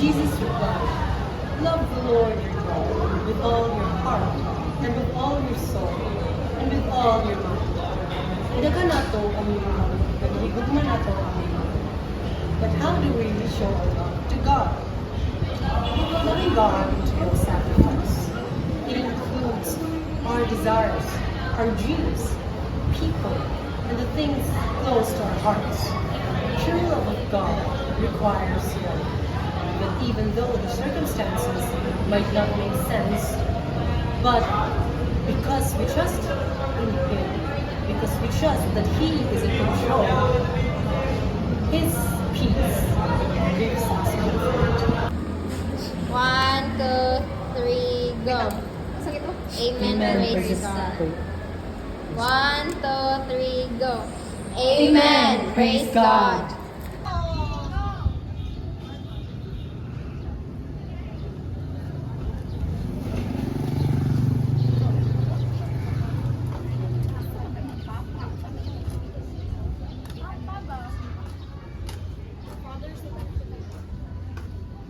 Jesus replied, love the Lord your God with all your heart, and with all your soul, and with all your mind. Daga na to ang nagigugman na to ang But how do we show our love to God? Loving God entails sacrifice. It includes our desires, our dreams, people, and the things close to our hearts. True love of God requires love. But even though the circumstances might not make sense, but because we trust in Him, because we trust that He is in control, His peace gives us comfort. 1, 2, 3, go. Amen, praise God. 1, 2, 3, go. Amen, praise God.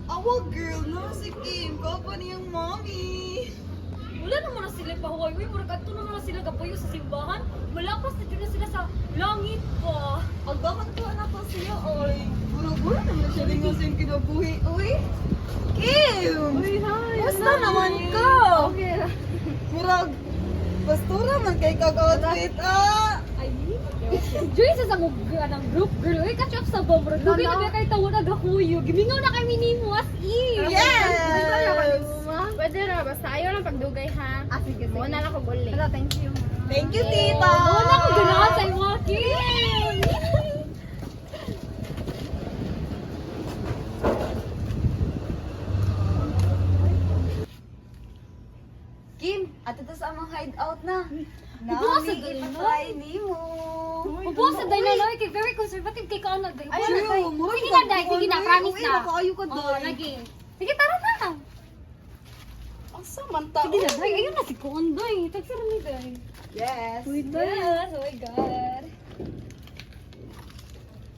Awa girl, no? Si Kim, kapa niyang mommy. Wala naman na sila pahuway. Uy, murag ato naman na sila kapuyo sa simbahan. Malapas na na sila sa langit pa. Ang bakit ko anak ko siya, oy. Buro-buro naman siya din nga siyang kinabuhi, oy. Kim! Uy, hi! Basta naman ka! Okay. Murag, bastura man kay kag-outfit, ah! Ay, Joy sa ng group girl. Uy, catch up sa bomb. Dugay na kay tawo na gakuyo. Gimingaw na kami ni mo as in. Yes! Pwede na, basta ayaw lang pagdugay ha. Sige, Muna na ako guli. Thank you, tita! Oo na ako ganahan sa imo, Kim. Kim, ato to sa among hideout na. Bukas sa Nami, dali, no? ipatry ni mo. Upo sa dynaloy kay very conservative kay kaon na day. True, murag Sige na day, sige na, pag- promise uy, na. makaayo ka, Oo, day. lagi. Sige, tara na. Asa man ta? Sige na, day. Ayun na si Kuon, day. Tagsara ni day. Yes. Yes, oh my God.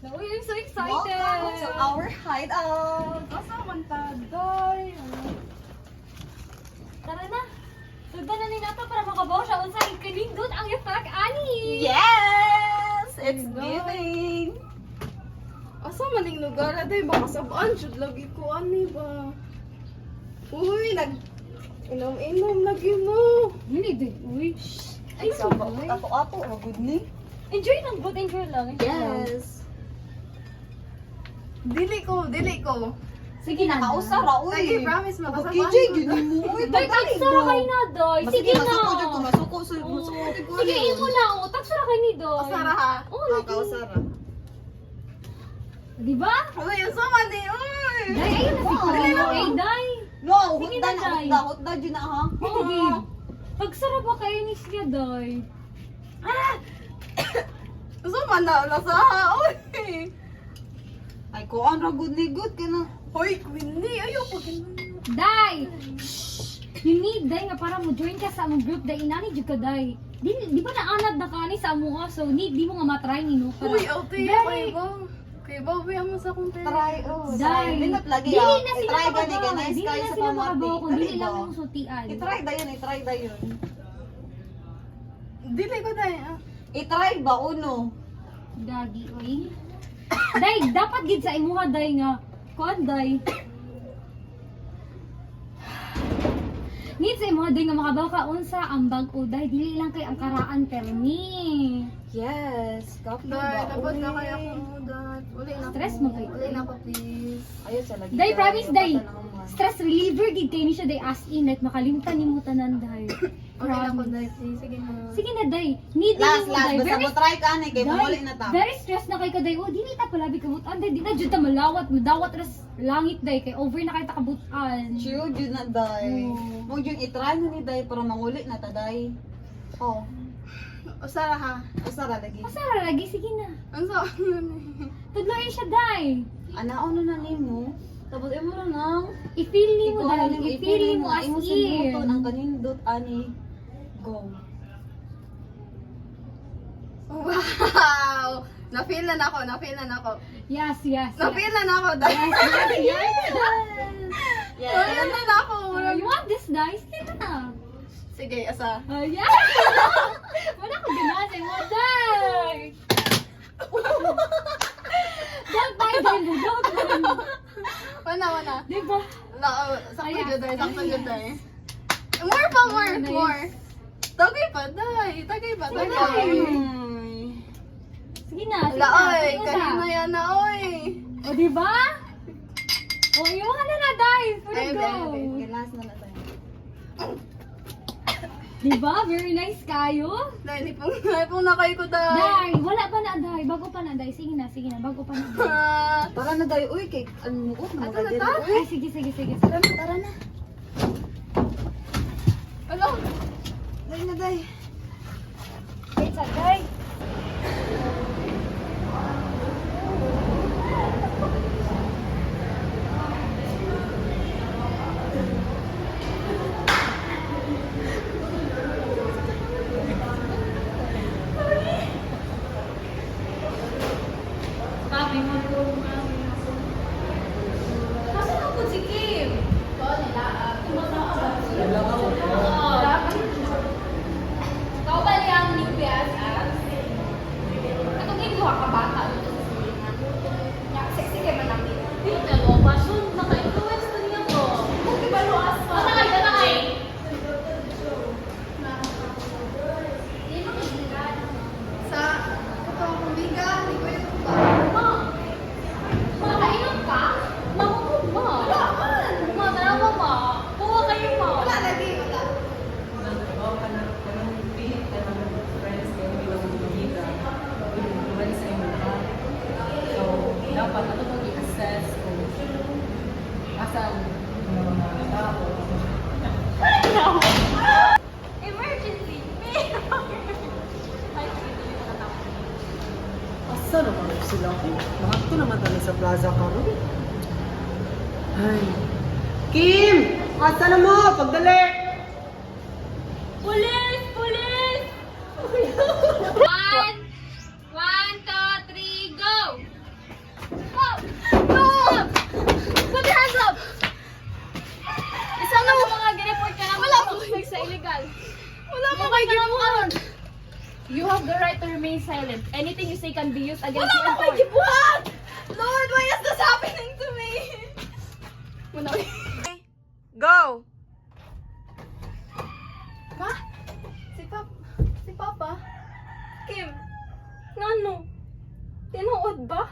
No, I'm so excited. Welcome to our hideout. Asa man ta, day. Tara na. Sundan na ni nato para makabaw siya unsa ikalindot ang effect ani. Yes! It's Oh my God. giving. Asa maning lugar aday baka sabaan jud lagi ko ani ba. Uy, inom-inom lagi mo. Hindi day. Uy. Ay, Sa sabay. ato-ato, magod ni. Enjoy lang, but enjoy lang. Enjoy lang. Dili ko. Sige na. Kausara, uy. Sige, promise makasabaan KJ, yun mo. Uy, Day, tagsara kay na, day. Sige na. Masuko, Oo. Sige, imo na. O, tagsara kay ni, day. Kausara ha. Oo, Oh, lagi. kausara. Di ba? Uy, asa man di uy. Day, ayun na si Kuya. Ay, day. No, Sige hutda na, na, Day. hutda, dyan na ha. Oo, Gib. Tagsara ba kayo ni siya, day? Asa man na nasa ha. Uy. Ay, kuan ra good ni good ka na. Hoy, Queenie, ayaw pa Day! You need, day, nga para mo join ka sa among group, day. Inani, jud ka, day. Di ba naanad na ka ni sa among so need, di mo nga matry ni, no? Para- Uy, ate, Day. kay ba? Kay ba, uwi mo sa kong pera. Try, oh. Day. Binat lagi, Dili ah. na sila I-try gani, makabaw. ganay, Dili sky na sa sila pamati. makabaw kung dili Dali lang ba? yung sutian. I-try dayon, i-try dayon. Dili ko dai. I-try ba, uno? Dagi, oy. Day, dapat gid sa imuha, day, nga. Kuan, day. Need sa imuha, day, nga makabaw ka unsa ang bag o, day. Dili lang kay ang karaan, permi. Yes, kapi ba? Dai, dapat na Uy. kaya ko dat. Uli na. Stress ko. mo kay- Uli na ko, please. Ayun sa lagi. Day, ka, promise, day. dapat na naman. Stress reliever, gid kay ni siya, day, as in, like, makalimtan ni mo tanan, day. Uli na ko, Promise. dai, please. Sige na. Sige na, day. Need Last, mo, last. day. Basta mo try ka, kay mawali na ta. Very stressed na kay kaday. Oh, dili ta palabi kabutan day. Di na jud ta malawat, madawat ras langit day kay over na kay ta kabutan. Chill, yun na, day. Oo. Mo yun, i-try na ni day para manguli na ta, day. Oh, Usara ha. usara lagi. Masara lagi sige na. Ang sa Tudloy siya day. Anao na nimo. Tapos imo na nang I-feel ni mo ikaw day. lang I-feel ni mo as imo sa muton ang in. kanindot ani. Go. Wow! Na-feel na ako, na-feel na ako. Yes, yes. Na-feel na ako. Dai. Yes, yes, yes. Ayan na ako. You want this dice? Sige na. Sige, asa. Ayan! Wala ko ganasin mo, Day! Don't tayo din, don't tayo. Wana. Diba? Sakto Ayan. dyan tayo, sakto dyan tayo. More pa, more, Nice. more. Tagay pa, day. Tagay pa, Sige, tagay. Sige na, sige Ala, na. oy. Sige Kahit na. na yan na, oy. O, diba? O, iwan na na, Day. For Ay, go. okay, last na na tayo. Diba? Very nice kayo. Day, pong nakay ko, day. Day, wala pa na, Day. Bago pa na, Day. Sige na, bago pa na, Day. Tara na dayo, uy, kay ano mo, Ato na ta? Ay, sige. Tara na. Ano? Day na, day. Wait, Day. Sabi mo po, Nasaan ako si Kim? Kau bali ang new PSS? Katong ginagawa ka bata dito sa silingan. Sexy kay man namin. Dito mo, pasyon, naka-influence na niya to. Kung kibalo asa. Nakay. Sa katong kumbiga, di ko ito ba? Ma, makainom ka? Mahukog mo. Wala man. Ma, tarawa ma. Kuha kayo ma. Wala lagi, wala. Dapat ano pag i-assess kung asan yung mga tao. Emergency. Asa naman sila ko? Mahal ko naman tayo sa plaza karon. Ay. Kim! Asa na mo? Pagdali! Police! Police! One, two, three, go! Oh! No! Put your hands up! Isa na mga gineport ka naman Wala sa sa illegal. Wala mo kay gibuhat. You have the right to remain silent. Anything you say can be used against Wala you in mo kay court. gibuhat. Lord, why is this happening to me? Muna. Go. Ma? Si Papa? Kim? Ngano? Tinuod ba?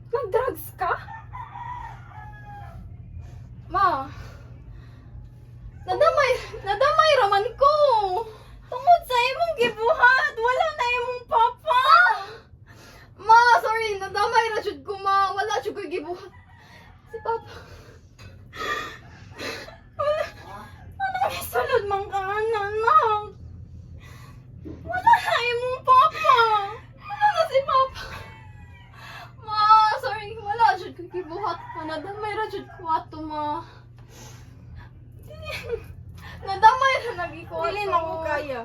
Nag-drugs ka? Ma? Nadamay raman ko. Tungod sa imong gibuhat, wala na imong papa. Ma, sorry, nadamay ra jud ko, ma. Wala jud ko gibuhat. Si Papa. Anong isulod man ka, anak? Wala na imong papa. Wala na si Papa. Ma, sorry, wala jud ko gibuhat. Nadamay ra jud ko ato, ma. Nadamay na nag-iko. Dili na ko kaya.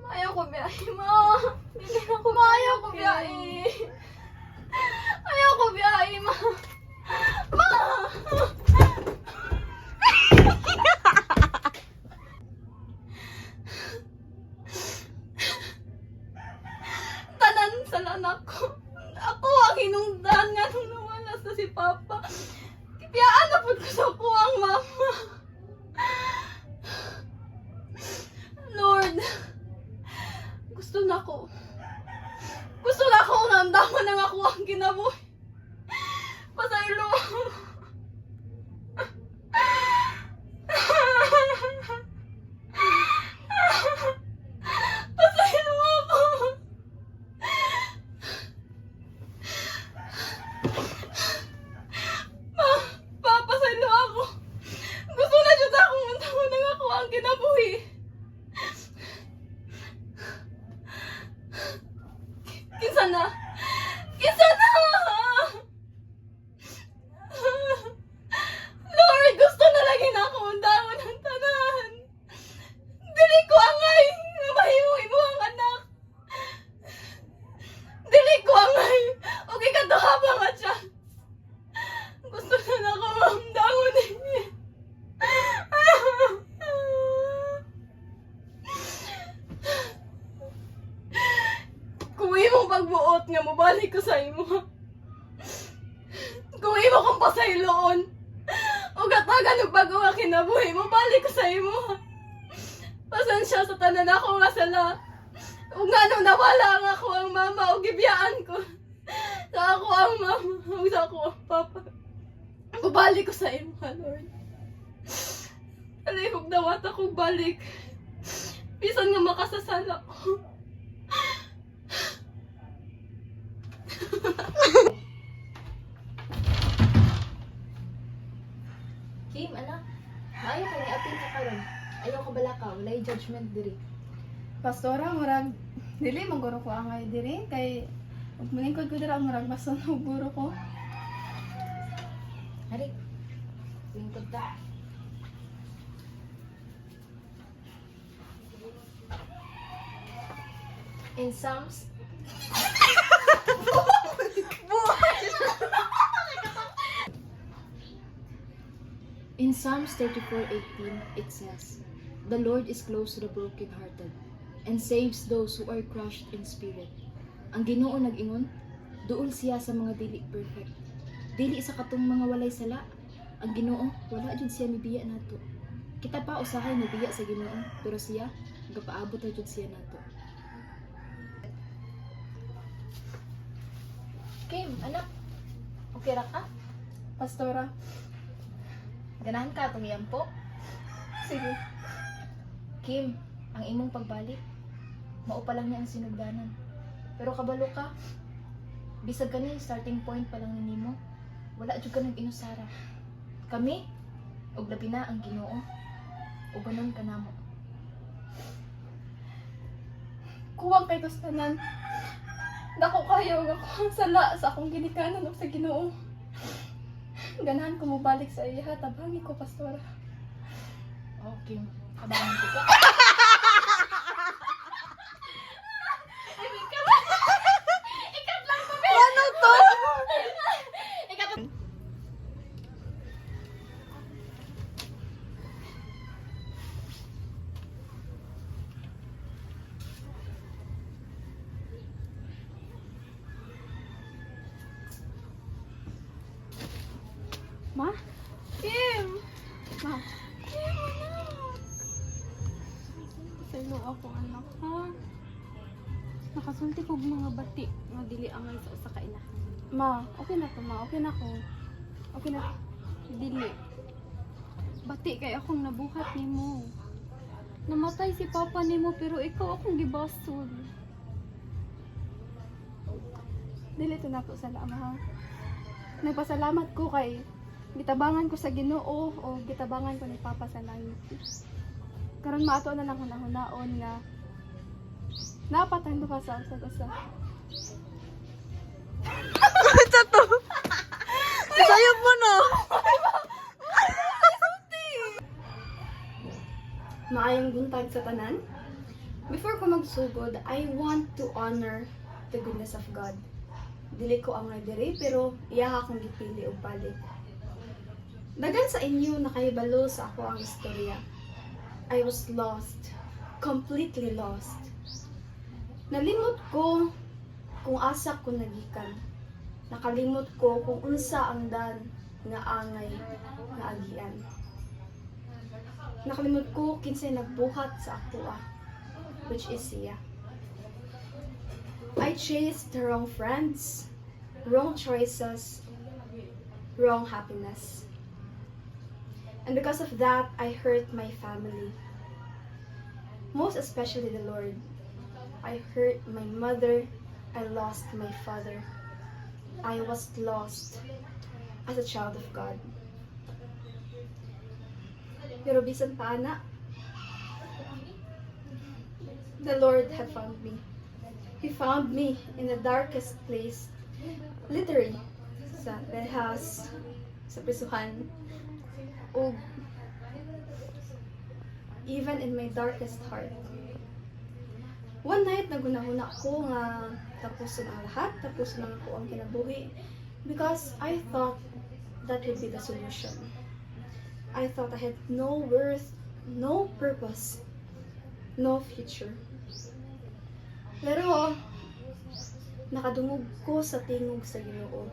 Ayaw ko biyahe, ma. Dili na ko ayaw ko biyahe. Ayaw ko biyahe, ma. Ma! Tanan sa lanak ko. Ako ang hinungdan nga nung nawala sa si Papa. Kipiyaan na po ko sa kuwang mama. Lord, gusto na ko naamdaman ng ako ang kinabuhi. Pasaylo. Pasaylo ako. Papasaylo ako. Gusto na siya sa akong untaman ng ako ang kinabuhi. Kinsa na? ko sa iloon. Ugatagan ng bago nga kinabuhi mo, balik ko sa imo. Pasensya sa tanan ako nga sala. Ug nga nung nawala nga ako ang mama, ug gibiyaan ko. Sa ako ang mama, ug sa ako ang papa. Balik ko sa imo, Lord. Alihog dawat akong balik. Bisan nga makasasala ko. Kim, anak. Maayo ka na apil ka karon. Ayaw ka balaka, walay judgment diri. Pastora, murag, dili, maguro ko angay diri. Kay, ug maningkod ko dira, murag, basta guro ko. Hari. Lingkod ta. In Psalms In Psalms 34:18 it says, "The Lord is close to the brokenhearted and saves those who are crushed in spirit." Ang Ginoo nag-ingon, duol siya sa mga dili perfect. Dili sa katong mga walay sala. Ang Ginoo wala jud siya mibiya nato. Kita pa usahay mibiya sa Ginoo, pero siya gapaabot na jud siya nato. Kim, anak. Okay ra ka? Pastora, Ganahan ka tumiyampo? sige. Kim, ang imong pagbalik, mao pa lang niya ang sinugdanan. Pero kabalo ka, bisag kani starting point pa lang nimo, wala jud ka nag-inusara. Kami, og labi na ang Ginoo, ubanon ka namo. Kuwang kay kustanan. Dako kayo nga ko sala sa akong ginikanan ug sa Ginoo. Ganahan ko mo balik sa iya, tabangi ko, pastora. Okay, kabangan ko ka. Ma? Kim! Ma? Kim, anak! Sa ilo ako, anak, ha? Nakasulti kog mga bati nga dili angay sa usa ka ina. Ma, okay na to, ma. Okay na ko. Okay na. Dili. Bati kay akong nabuhat nimo. Namatay si papa nimo pero ikaw akong gibasol. Dili to nato sa lama, ha? Nagpasalamat ko kay gitabangan ko sa Ginoo o gitabangan ko ni Papa sa langit. Karon maato na lang hunaon nga napatay mo ka sa usag-usa. Sayop mo no. Maayong buntag sa tanan. Before ko magsugod, I want to honor the goodness of God. Dili ko ang diri pero iya akong gipili og balik. Dagan sa inyo nakahibalo sa ako ang istorya. I was lost. Completely lost. Nalimot ko kung asa ko nagikan. Nakalimot ko kung unsa ang dan nga angay nga agian. Nakalimot ko kinsay nagbuhat sa ako which is siya. I chased the wrong friends, wrong choices, wrong happiness. And because of that, I hurt my family. Most especially the Lord. I hurt my mother. I lost my father. I was lost as a child of God. Pero bisan pa ana, the Lord had found me. He found me in the darkest place, literally, sa house, sa prisuhan, o even in my darkest heart. One night, nagunahuna ko nga tapusin ang lahat, tapusin lang ako ang kinabuhi, because I thought that would be the solution. I thought I had no worth, no purpose, no future. Pero, nakadungog ko sa tingog sa Ginoo.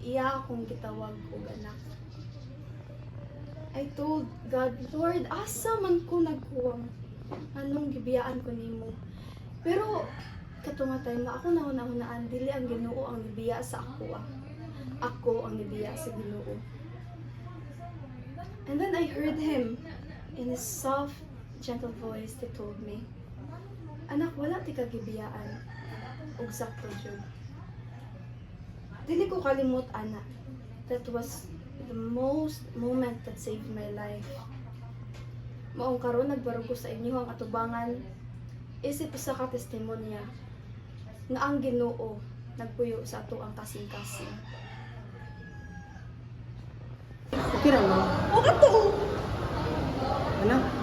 iya akong gitawag og anak. I told God, Lord, asa man ko nagkuwang, anong gibiyaan ko nimo. Pero katong nga time ako nahuna-hunaan, dili ang Ginoo ang gibiya sa ako. Ako ang gibiya sa Ginoo. And then I heard him in his soft, gentle voice that told me, anak, wala ti kagibiyaan. Ug sakto jud. Dili ko kalimot, anak. That was the most moment that saved my life. Maong karon nagbarog ko sa inyo ang atubangan. Isip isa ka testimonya nga ang Ginoo nagpuyo sa ato ang kasing-kasing. Okay ra mo. O kato! Ano?